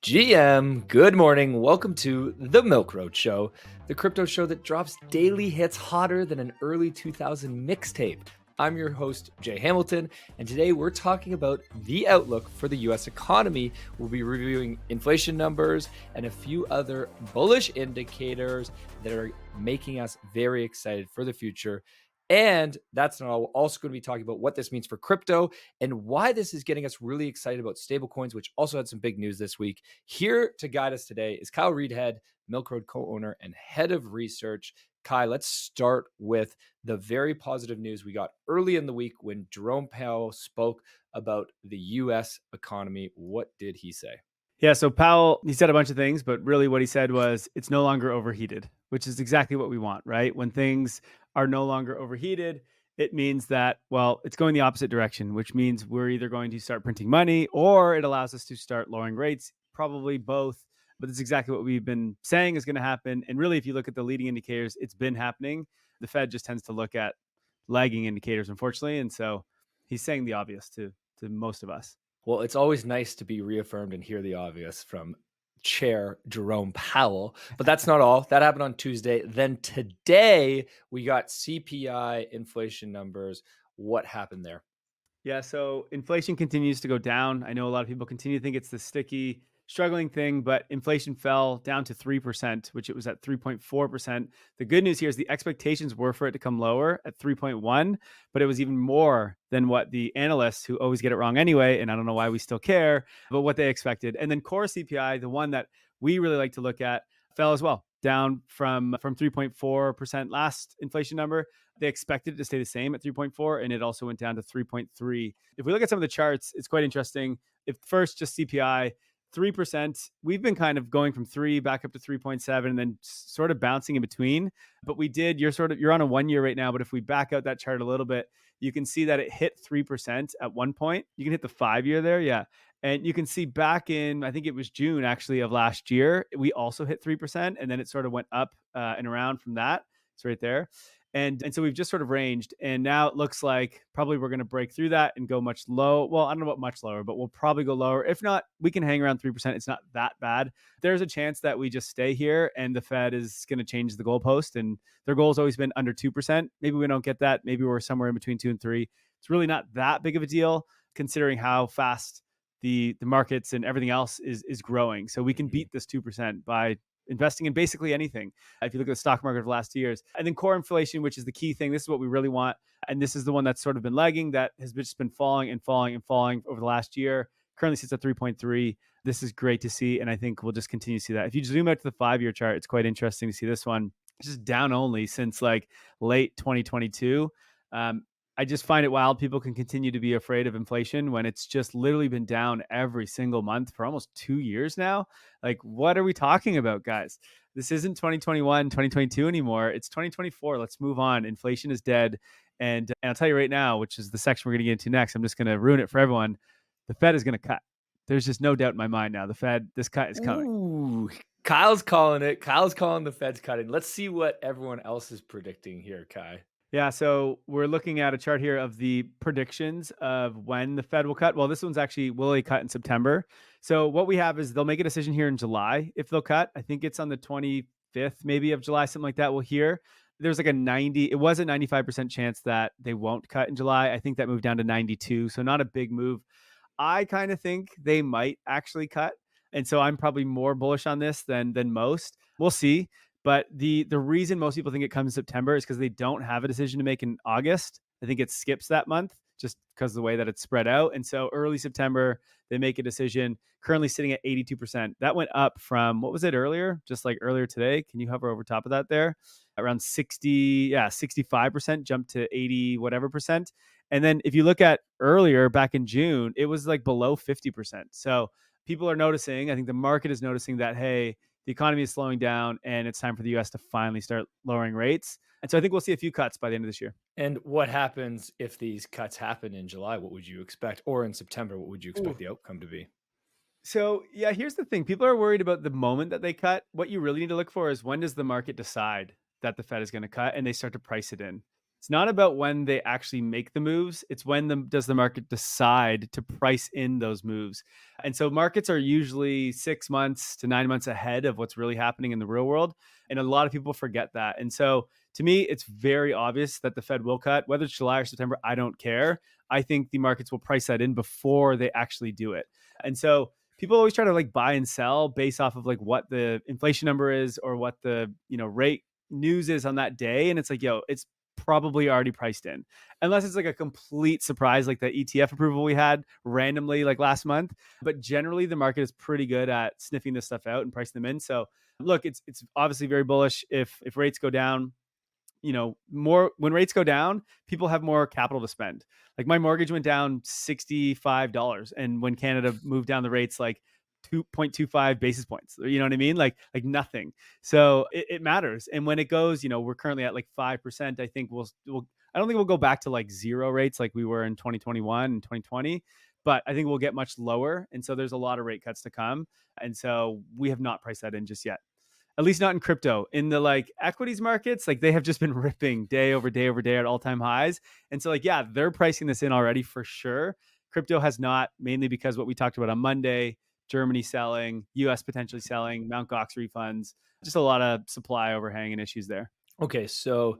GM, good morning. Welcome to the Milk Road Show, the crypto show that drops daily hits hotter than an early 2000 mixtape. I'm your host, Jay Hamilton, and today we're talking about the outlook for the US economy. We'll be reviewing inflation numbers and a few other bullish indicators that are making us very excited for the future. And that's not all. We're also going to be talking about what this means for crypto and why this is getting us really excited about stablecoins, which also had some big news this week. Here to guide us today is Kyle Reidhead, Milk Road co-owner and head of research. Kai, let's start with the very positive news we got early in the week when Jerome Powell spoke about the U.S. economy. What did he say? Yeah, so Powell, he said a bunch of things, but really what he said was it's no longer overheated, which is exactly what we want, right? When things are no longer overheated, it means that, well, it's going the opposite direction, which means we're either going to start printing money or it allows us to start lowering rates, probably both. But it's exactly what we've been saying is going to happen. And really, if you look at the leading indicators, it's been happening. The Fed just tends to look at lagging indicators, unfortunately. And so he's saying the obvious to most of us. Well, it's always nice to be reaffirmed and hear the obvious from Chair Jerome Powell, but that's not all. That happened on Tuesday. Then today we got CPI inflation numbers. What happened there? Yeah, so inflation continues to go down. I know a lot of people continue to think it's the sticky, struggling thing, but inflation fell down to 3%, which it was at 3.4%. The good news here is the expectations were for it to come lower at 3.1, but it was even more than what the analysts, who always get it wrong anyway, and I don't know why we still care, but what they expected. And then core CPI, the one that we really like to look at, fell as well, down from 3.4% last inflation number. They expected it to stay the same at 3.4, and it also went down to 3.3. If we look at some of the charts, it's quite interesting. If first just CPI, 3%, we've been kind of going from 3 back up to 3.7 and then sort of bouncing in between. But you're on a 1 year right now. But if we back out that chart a little bit, you can see that it hit 3% at one point. You can hit the 5 year there. Yeah. And you can see back in, I think it was June actually of last year, we also hit 3%. And then it sort of went up and around from that. It's right there. And so we've just sort of ranged. And now it looks like probably we're going to break through that and go much low. Well, I don't know about much lower, but we'll probably go lower. If not, we can hang around 3%. It's not that bad. There's a chance that we just stay here and the Fed is going to change the goalpost. And their goal has always been under 2%. Maybe we don't get that. Maybe we're somewhere in between 2 and 3. It's really not that big of a deal considering how fast the markets and everything else is growing. So we can beat this 2% by investing in basically anything. If you look at the stock market of the last 2 years. And then core inflation, which is the key thing. This is what we really want. And this is the one that's sort of been lagging, that has just been falling and falling and falling over the last year. Currently sits at 3.3. This is great to see. And I think we'll just continue to see that. If you zoom out to the 5-year chart, it's quite interesting to see this one. It's just down only since like late 2022. I just find it wild. People can continue to be afraid of inflation when it's just literally been down every single month for almost 2 years now. Like, what are we talking about, guys? This isn't 2021, 2022 anymore. It's 2024. Let's move on. Inflation is dead. And I'll tell you right now, which is the section we're going to get into next. I'm just going to ruin it for everyone. The Fed is going to cut. There's just no doubt in my mind now. This cut is coming. Ooh, Kyle's calling it. Kyle's calling the Fed's cutting. Let's see what everyone else is predicting here, Kai. Yeah, so we're looking at a chart here of the predictions of when the Fed will cut. Well, this one's actually will they cut in September. So what we have is they'll make a decision here in July if they'll cut. I think it's on the 25th maybe of July, something like that. We'll hear. There's like it was a 95% chance that they won't cut in July. I think that moved down to 92. So not a big move. I kind of think they might actually cut. And so I'm probably more bullish on this than most. We'll see. But the reason most people think it comes in September is because they don't have a decision to make in August. I think it skips that month just because of the way that it's spread out. And so early September, they make a decision, currently sitting at 82%. That went up from, what was it earlier? Just like earlier today. Can you hover over top of that there? Around 65%, jumped to 80 whatever percent. And then if you look at earlier back in June, it was like below 50%. So people are noticing, I think the market is noticing that, hey, the economy is slowing down and it's time for the U.S. to finally start lowering rates. And so I think we'll see a few cuts by the end of this year. And what happens if these cuts happen in July? What would you expect? Or in September, what would you expect the outcome to be? So, yeah, here's the thing. People are worried about the moment that they cut. What you really need to look for is when does the market decide that the Fed is going to cut and they start to price it in. It's not about when they actually make the moves. It's when does the market decide to price in those moves. And so markets are usually 6 months to 9 months ahead of what's really happening in the real world. And a lot of people forget that. And so to me, it's very obvious that the Fed will cut, whether it's July or September, I don't care. I think the markets will price that in before they actually do it. And so people always try to like buy and sell based off of like what the inflation number is or what the, rate news is on that day. And it's like, yo, it's probably already priced in, unless it's like a complete surprise, like the ETF approval we had randomly like last month. But generally, the market is pretty good at sniffing this stuff out and pricing them in. So look, it's obviously very bullish if rates go down. More when rates go down, people have more capital to spend. Like my mortgage went down $65, and when Canada moved down the rates like 2.25 basis points, you know what I mean? Like nothing. So it matters. And when it goes, we're currently at like 5%. I think I don't think we'll go back to like zero rates like we were in 2021 and 2020, but I think we'll get much lower. And so there's a lot of rate cuts to come. And so we have not priced that in just yet. At least not in crypto. In the like equities markets, like they have just been ripping day over day over day at all-time highs. And so like, yeah, they're pricing this in already for sure. Crypto has not, mainly because what we talked about on Monday, Germany selling, US potentially selling, Mt. Gox refunds, just a lot of supply overhang and issues there. Okay, so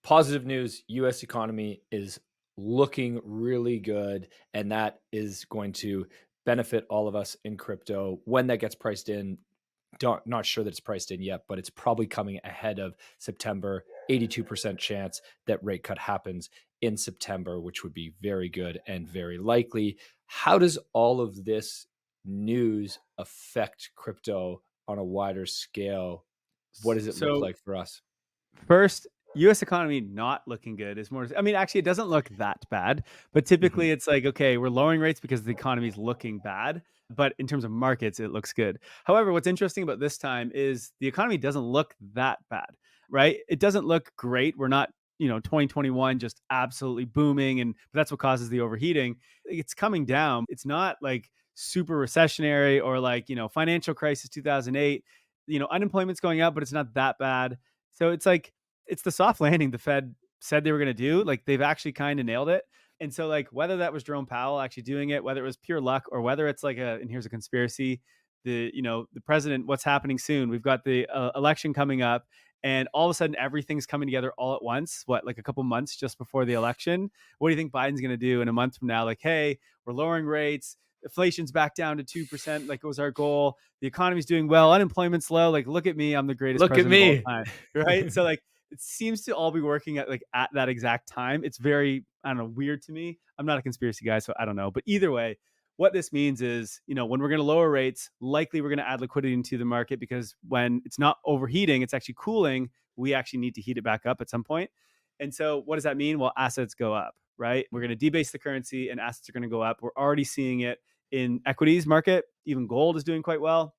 positive news, US economy is looking really good, and that is going to benefit all of us in crypto. When that gets priced in, not sure that it's priced in yet, but it's probably coming ahead of September. 82% chance that rate cut happens in September, which would be very good and very likely. How does all of this news affect crypto on a wider scale? What does it look like for us? First, US economy not looking good is more, I mean, actually, it doesn't look that bad, but typically it's like, okay, we're lowering rates because the economy is looking bad. But in terms of markets, it looks good. However, what's interesting about this time is the economy doesn't look that bad, right? It doesn't look great. We're not, 2021 just absolutely booming. But that's what causes the overheating. It's coming down. It's not like super recessionary or like, financial crisis 2008. Unemployment's going up, but it's not that bad. So it's like, it's the soft landing the Fed said they were going to do. Like they've actually kind of nailed it. And so like whether that was Jerome Powell actually doing it, whether it was pure luck or whether it's like and here's a conspiracy, the president, what's happening soon? We've got the election coming up, and all of a sudden everything's coming together all at once. What, like a couple months just before the election? What do you think Biden's going to do in a month from now? Like, hey, we're lowering rates. Inflation's back down to 2%, like it was our goal. The economy's doing well. Unemployment's low. Like, look at me. I'm the greatest Look at president me. of all time. Right. So like, it seems to all be working at that exact time. It's very, I don't know, weird to me. I'm not a conspiracy guy, so I don't know. But either way, what this means is, when we're going to lower rates, likely we're going to add liquidity into the market, because when it's not overheating, it's actually cooling. We actually need to heat it back up at some point. And so what does that mean? Well, assets go up, right? We're going to debase the currency and assets are going to go up. We're already seeing it in equities market. Even gold is doing quite well.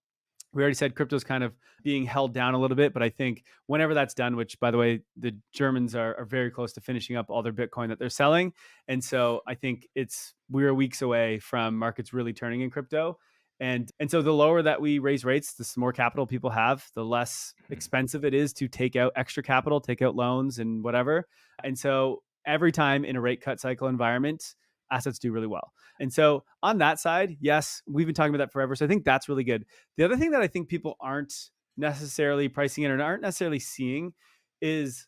We already said crypto's kind of being held down a little bit, but I think whenever that's done, which by the way, the Germans are very close to finishing up all their Bitcoin that they're selling. And so I think we're weeks away from markets really turning in crypto. And so the lower that we raise rates, the more capital people have, the less expensive it is to take out extra capital, take out loans and whatever. And so every time in a rate cut cycle environment, assets do really well. And so on that side, yes, we've been talking about that forever. So I think that's really good. The other thing that I think people aren't necessarily pricing in or aren't necessarily seeing is,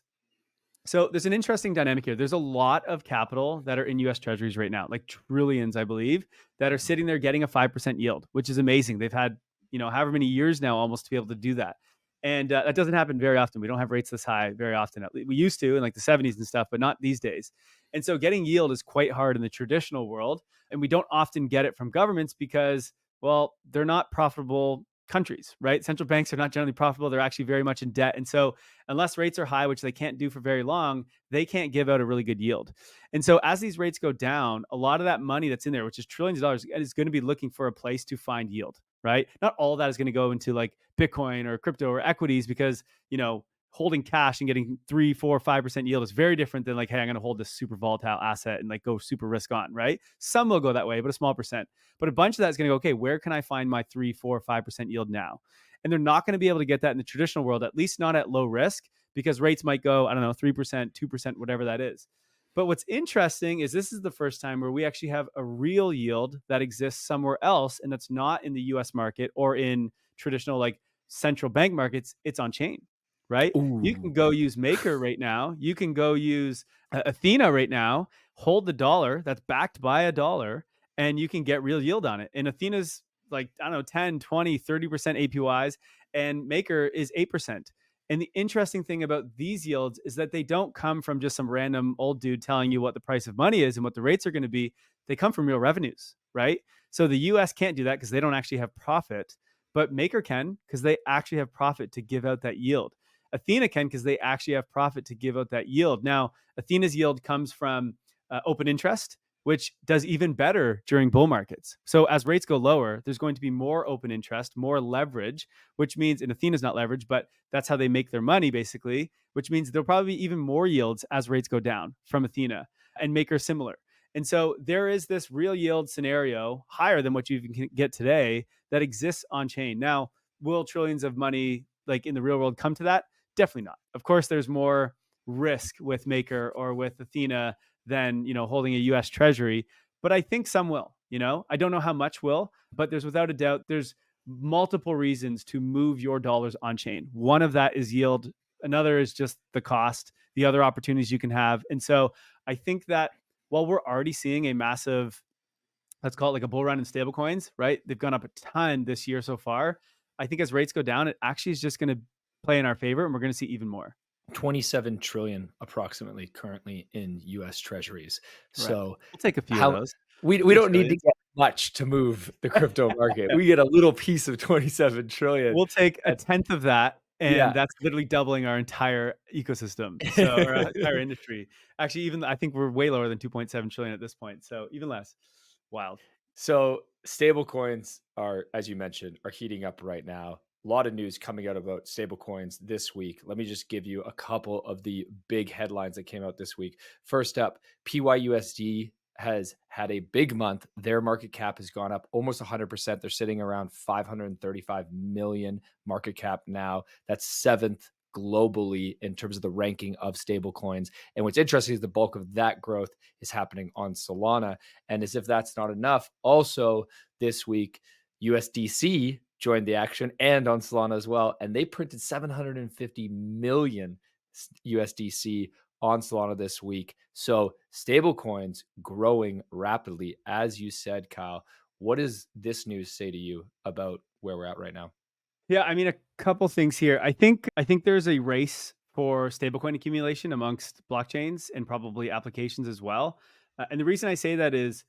so there's an interesting dynamic here. There's a lot of capital that are in US treasuries right now, like trillions, I believe, that are sitting there getting a 5% yield, which is amazing. They've had, however many years now almost to be able to do that. And that doesn't happen very often. We don't have rates this high very often. We used to in like the 70s and stuff, but not these days. And so getting yield is quite hard in the traditional world. And we don't often get it from governments because, well, they're not profitable countries, right? Central banks are not generally profitable. They're actually very much in debt. And so unless rates are high, which they can't do for very long, they can't give out a really good yield. And so as these rates go down, a lot of that money that's in there, which is trillions of dollars, is going to be looking for a place to find yield, right? Not all of that is going to go into like Bitcoin or crypto or equities, because, holding cash and getting 3, 4, 5% yield is very different than like, hey, I'm going to hold this super volatile asset and like go super risk on, right? Some will go that way, but a small percent. But a bunch of that is going to go, okay, where can I find my 3, 4, 5% yield now? And they're not going to be able to get that in the traditional world, at least not at low risk, because rates might go, I don't know, 3%, 2%, whatever that is. But what's interesting is this is the first time where we actually have a real yield that exists somewhere else, and that's not in the US market or in traditional like central bank markets. It's on chain, right? You can Ooh. go use Maker right now. You can go use Athena right now, hold the dollar that's backed by a dollar, and you can get real yield on it. And Athena's like, I don't know, 10, 20, 30% APYs, and Maker is 8%. And the interesting thing about these yields is that they don't come from just some random old dude telling you what the price of money is and what the rates are going to be. They come from real revenues, right? So the US can't do that because they don't actually have profit, but Maker can because they actually have profit to give out that yield. Athena can because they actually have profit to give out that yield. Now, Athena's yield comes from open interest, which does even better during bull markets. So as rates go lower, there's going to be more open interest, more leverage, which means, and Athena's not leverage, but that's how they make their money basically, which means there'll probably be even more yields as rates go down from Athena, and Maker similar. And so there is this real yield scenario higher than what you can get today that exists on chain. Now, will trillions of money like in the real world come to that? Definitely not. Of course, there's more risk with Maker or with Athena than, holding a US treasury, but I think some will. I don't know how much will, but there's without a doubt there's multiple reasons to move your dollars on chain. One of that is yield, another is just the cost, the other opportunities you can have. And so I think that while we're already seeing a massive, let's call it like a bull run in stablecoins, right? They've gone up a ton this year so far. I think as rates go down, it actually is just going to play in our favor, and we're going to see even more. 27 trillion approximately currently in US treasuries. Right. So We'll take a few of those. we don't need to get much to move the crypto market. We get a little piece of 27 trillion. We'll take a tenth of that, and Yeah. that's literally doubling our entire ecosystem. So our entire industry. Actually, even I think we're way lower than 2.7 trillion at this point. So even less. Wild. So stablecoins are, as you mentioned, are heating up right now. A lot of news coming out about stablecoins this week. Let me just give you a couple of the big headlines that came out this week. First up, PYUSD has had a big month. Their market cap has gone up almost 100%. They're sitting around 535 million market cap now. That's seventh globally in terms of the ranking of stablecoins. And what's interesting is the bulk of that growth is happening on Solana. And as if that's not enough, also this week, USDC joined the action and on Solana as well. And they printed 750 million USDC on Solana this week. So stablecoins growing rapidly, as you said, Kyle. What does this news say to you about where we're at right now? Yeah, I mean, a couple things here. I think there's a race for stablecoin accumulation amongst blockchains and probably applications as well. And the reason I say that is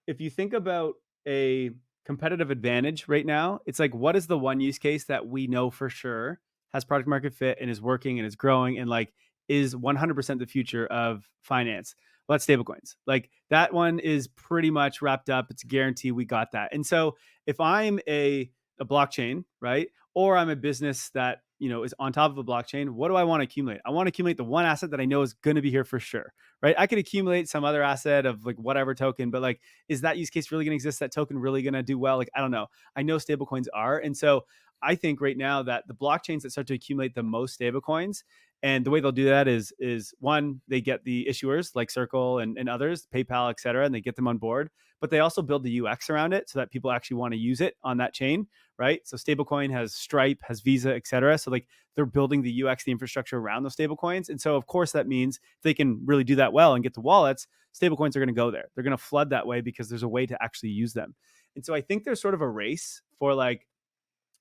if you think about a competitive advantage right now, it's like, what is the one use case that we know for sure has product market fit and is working and is growing and like is 100% the future of finance? Well, that's stablecoins. Like that one is pretty much wrapped up. It's a guarantee we got that. And so if I'm a blockchain, right? Or I'm a business that, is on top of a blockchain, what do I want to accumulate? I want to accumulate the one asset that I know is going to be here for sure, right? I could accumulate some other asset of like whatever token, but like, is that use case really going to exist? That token really going to do well? Like, I don't know. I know stablecoins are. And so I think right now that the blockchains that start to accumulate the most stablecoins, and the way they'll do that is one, they get the issuers like Circle and others, PayPal, et cetera, and they get them on board. But they also build the UX around it so that people actually want to use it on that chain, right? So stablecoin has Stripe, has Visa, et cetera. So like they're building the UX, the infrastructure around those stablecoins. And so of course that means if they can really do that well and get the wallets, stablecoins are going to go there. They're going to flood that way because there's a way to actually use them. And so I think there's sort of a race for like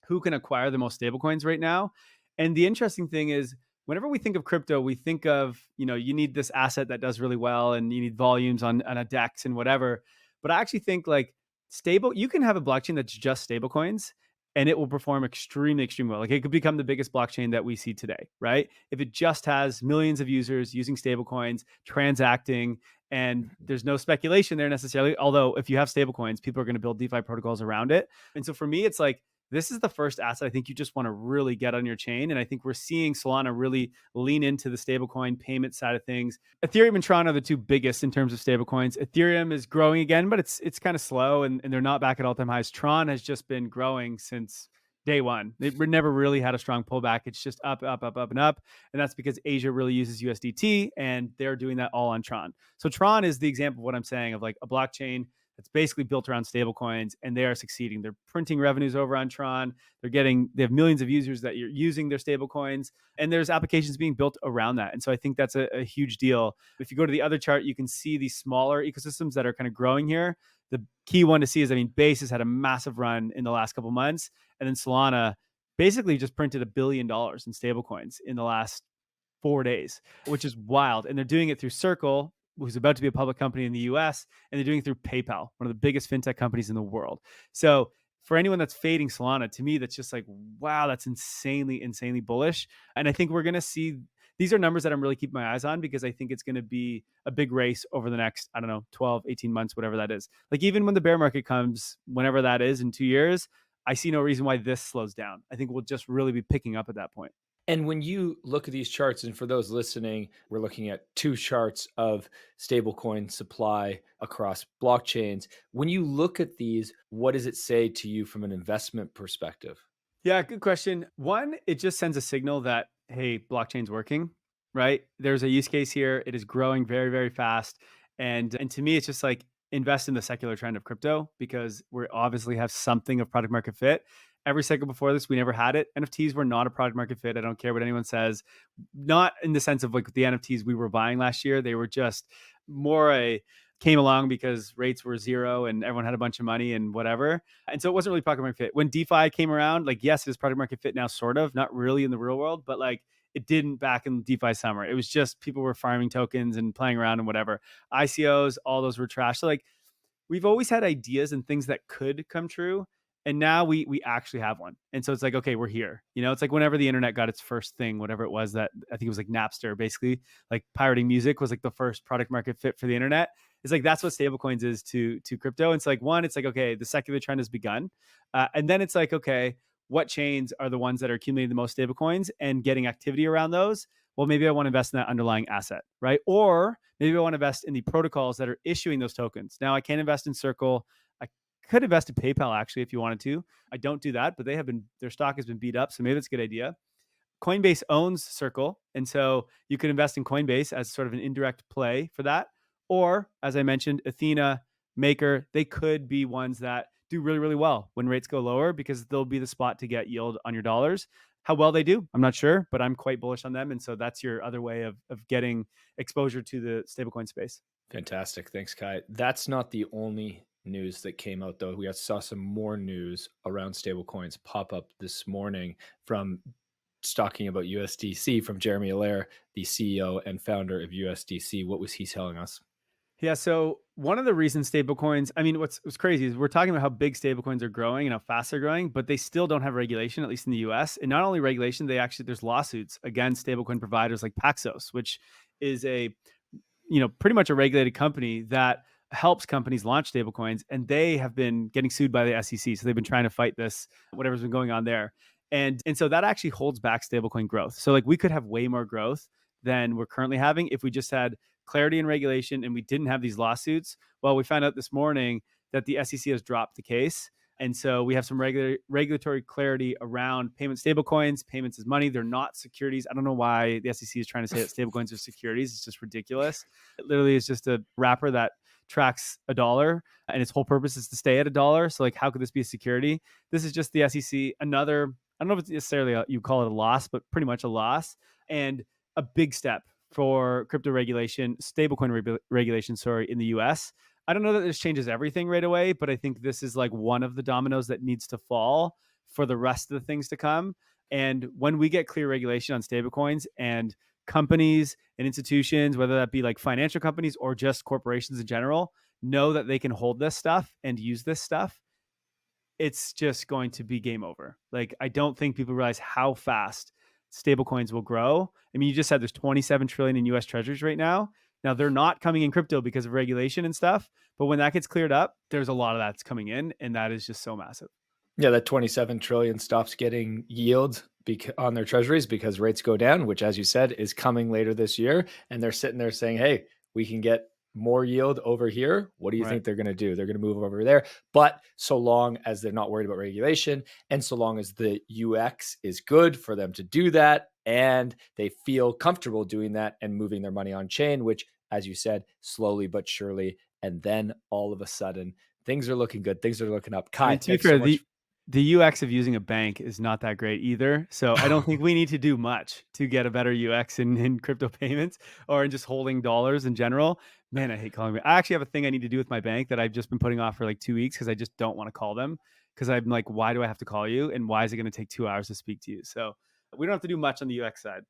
who can acquire the most stablecoins right now. And the interesting thing is, whenever we think of crypto, we think of, you need this asset that does really well and you need volumes on a DEX and whatever. But I actually think like you can have a blockchain that's just stablecoins and it will perform extremely, extremely well. Like it could become the biggest blockchain that we see today, right? If it just has millions of users using stablecoins, transacting, and there's no speculation there necessarily. Although if you have stablecoins, people are going to build DeFi protocols around it. And so for me, it's like, this is the first asset I think you just want to really get on your chain. And I think we're seeing Solana really lean into the stablecoin payment side of things. Ethereum and Tron are the two biggest in terms of stablecoins. Ethereum is growing again, but it's kind of slow and they're not back at all-time highs. Tron has just been growing since day one. It never really had a strong pullback. It's just up, up, up, up, and up. And that's because Asia really uses USDT and they're doing that all on Tron. So Tron is the example of what I'm saying of like a blockchain that's basically built around stablecoins, and they are succeeding. They're printing revenues over on Tron. They have millions of users that are using their stablecoins, and there's applications being built around that. And so I think that's a huge deal. If you go to the other chart, you can see these smaller ecosystems that are kind of growing here. The key one to see is, Base has had a massive run in the last couple of months. And then Solana basically just printed $1 billion in stablecoins in the last 4 days, which is wild. And they're doing it through Circle, who's about to be a public company in the US, and they're doing it through PayPal, one of the biggest fintech companies in the world. So for anyone that's fading Solana, to me, that's just like, wow, that's insanely, insanely bullish. And I think we're going to see, these are numbers that I'm really keeping my eyes on, because I think it's going to be a big race over the next, 12, 18 months, whatever that is. Like even when the bear market comes, whenever that is in 2 years, I see no reason why this slows down. I think we'll just really be picking up at that point. And when you look at these charts, and for those listening, we're looking at two charts of stablecoin supply across blockchains. When you look at these, what does it say to you from an investment perspective? Yeah, good question. One, it just sends a signal that, hey, blockchain's working, right? There's a use case here. It is growing very, very fast. And to me, it's just like invest in the secular trend of crypto, because we obviously have something of product market fit. Every cycle before this, we never had it. NFTs were not a product market fit. I don't care what anyone says. Not in the sense of like the NFTs we were buying last year. They were just more came along because rates were zero and everyone had a bunch of money and whatever. And so it wasn't really product market fit. When DeFi came around, like, yes, it is product market fit now, sort of, not really in the real world, but like it didn't back in DeFi summer. It was just people were farming tokens and playing around and whatever. ICOs, all those were trash. So like we've always had ideas and things that could come true. And now we actually have one. And so it's like, okay, we're here. It's like whenever the internet got its first thing, whatever it was, that I think it was like Napster, basically, like pirating music was like the first product market fit for the internet. It's like, that's what stablecoins is to crypto. And it's like, one, it's like, okay, the secular trend has begun. And then it's like, okay, what chains are the ones that are accumulating the most stablecoins and getting activity around those? Well, maybe I want to invest in that underlying asset, right? Or maybe I want to invest in the protocols that are issuing those tokens. Now I can't invest in Circle. I could invest in PayPal, actually, if you wanted to. I don't do that, but their stock has been beat up. So maybe it's a good idea. Coinbase owns Circle. And so you could invest in Coinbase as sort of an indirect play for that. Or, as I mentioned, Athena, Maker, they could be ones that do really, really well when rates go lower, because they'll be the spot to get yield on your dollars. How well they do, I'm not sure, but I'm quite bullish on them. And so that's your other way of getting exposure to the stablecoin space. Fantastic. Thanks, Kai. That's not the only news that came out, though. We saw some more news around stablecoins pop up this morning from talking about USDC from Jeremy Allaire, the CEO and founder of USDC. What was he telling us? Yeah. So one of the reasons stablecoins, what's crazy is we're talking about how big stablecoins are growing and how fast they're growing, but they still don't have regulation, at least in the US. And not only regulation, there's lawsuits against stablecoin providers like Paxos, which is pretty much a regulated company that helps companies launch stablecoins, and they have been getting sued by the SEC. So they've been trying to fight this, whatever's been going on there. And so that actually holds back stablecoin growth. So like we could have way more growth than we're currently having if we just had clarity and regulation and we didn't have these lawsuits. Well, we found out this morning that the SEC has dropped the case. And so we have some regulatory clarity around payment stablecoins. Payments is money. They're not securities. I don't know why the SEC is trying to say that stablecoins are securities. It's just ridiculous. It literally is just a wrapper that tracks a dollar, and its whole purpose is to stay at a dollar. So like, how could this be a security? This is just the SEC. I don't know if it's necessarily you call it a loss, but pretty much a loss, and a big step for crypto regulation, stablecoin regulation, in the US. I don't know that this changes everything right away, but I think this is like one of the dominoes that needs to fall for the rest of the things to come. And when we get clear regulation on stablecoins, and companies and institutions, whether that be like financial companies or just corporations in general, know that they can hold this stuff and use this stuff, it's just going to be game over. Like, I don't think people realize how fast stablecoins will grow. You just said there's 27 trillion in US treasuries right now. Now they're not coming in crypto because of regulation and stuff, but when that gets cleared up, there's a lot of that's coming in, and that is just so massive. Yeah, that 27 trillion stops getting yield on their treasuries because rates go down, which, as you said, is coming later this year. And they're sitting there saying, hey, we can get more yield over here, what do you Right. think they're going to do? They're going to move over there. But so long as they're not worried about regulation, and so long as the UX is good for them to do that, and they feel comfortable doing that and moving their money on chain, which, as you said, slowly but surely, and then all of a sudden, things are looking good. Things are looking up. Kai, To be thanks fair, so much. the UX of using a bank is not that great either. So I don't think we need to do much to get a better UX in crypto payments or in just holding dollars in general. Man, I hate calling me. I actually have a thing I need to do with my bank that I've just been putting off for like 2 weeks because I just don't want to call them because I'm like, why do I have to call you? And why is it going to take 2 hours to speak to you? So we don't have to do much on the UX side.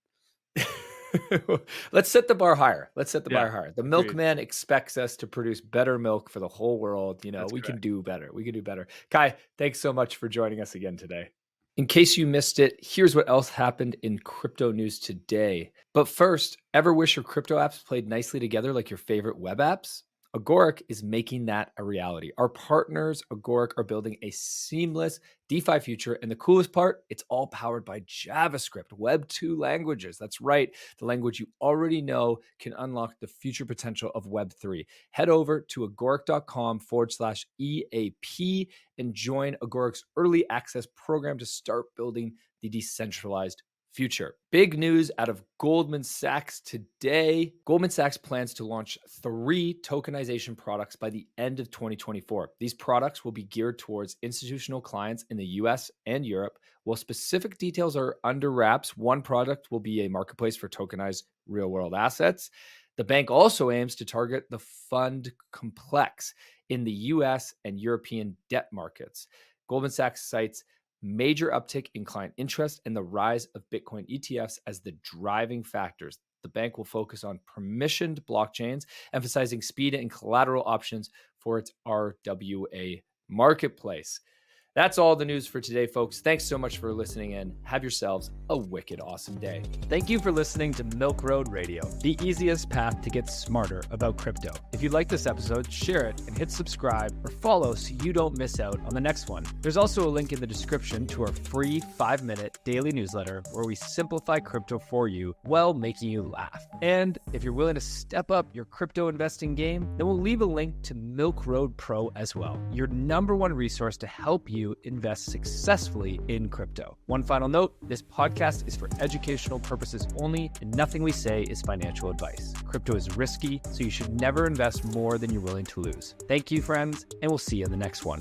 Let's set the bar higher. The Agreed. milkman expects us to produce better milk for the whole world. That's We can correct. do better. We can do better. Kai, thanks so much for joining us again today. In case you missed it, here's what else happened in crypto news today. But first, ever wish your crypto apps played nicely together like your favorite web apps? Agoric is making that a reality. Our partners, Agoric, are building a seamless DeFi future. And the coolest part, it's all powered by JavaScript, Web 2 languages. That's right. The language you already know can unlock the future potential of Web 3. Head over to agoric.com/EAP and join Agoric's early access program to start building the decentralized future. Big news out of Goldman Sachs today. Goldman Sachs plans to launch 3 tokenization products by the end of 2024. These products will be geared towards institutional clients in the US and Europe. While specific details are under wraps, one product will be a marketplace for tokenized real-world assets. The bank also aims to target the fund complex in the US and European debt markets. Goldman Sachs cites major uptick in client interest and the rise of Bitcoin ETFs as the driving factors. The bank will focus on permissioned blockchains, emphasizing speed and collateral options for its RWA marketplace. That's all the news for today, folks. Thanks so much for listening in. Have yourselves a wicked awesome day. Thank you for listening to Milk Road Radio, the easiest path to get smarter about crypto. If you like this episode, share it and hit subscribe or follow so you don't miss out on the next one. There's also a link in the description to our free 5-minute daily newsletter where we simplify crypto for you while making you laugh. And if you're willing to step up your crypto investing game, then we'll leave a link to Milk Road Pro as well, your #1 resource to help you invest successfully in crypto. One final note, this podcast is for educational purposes only, and nothing we say is financial advice. Crypto is risky, so you should never invest more than you're willing to lose. Thank you, friends, and we'll see you in the next one.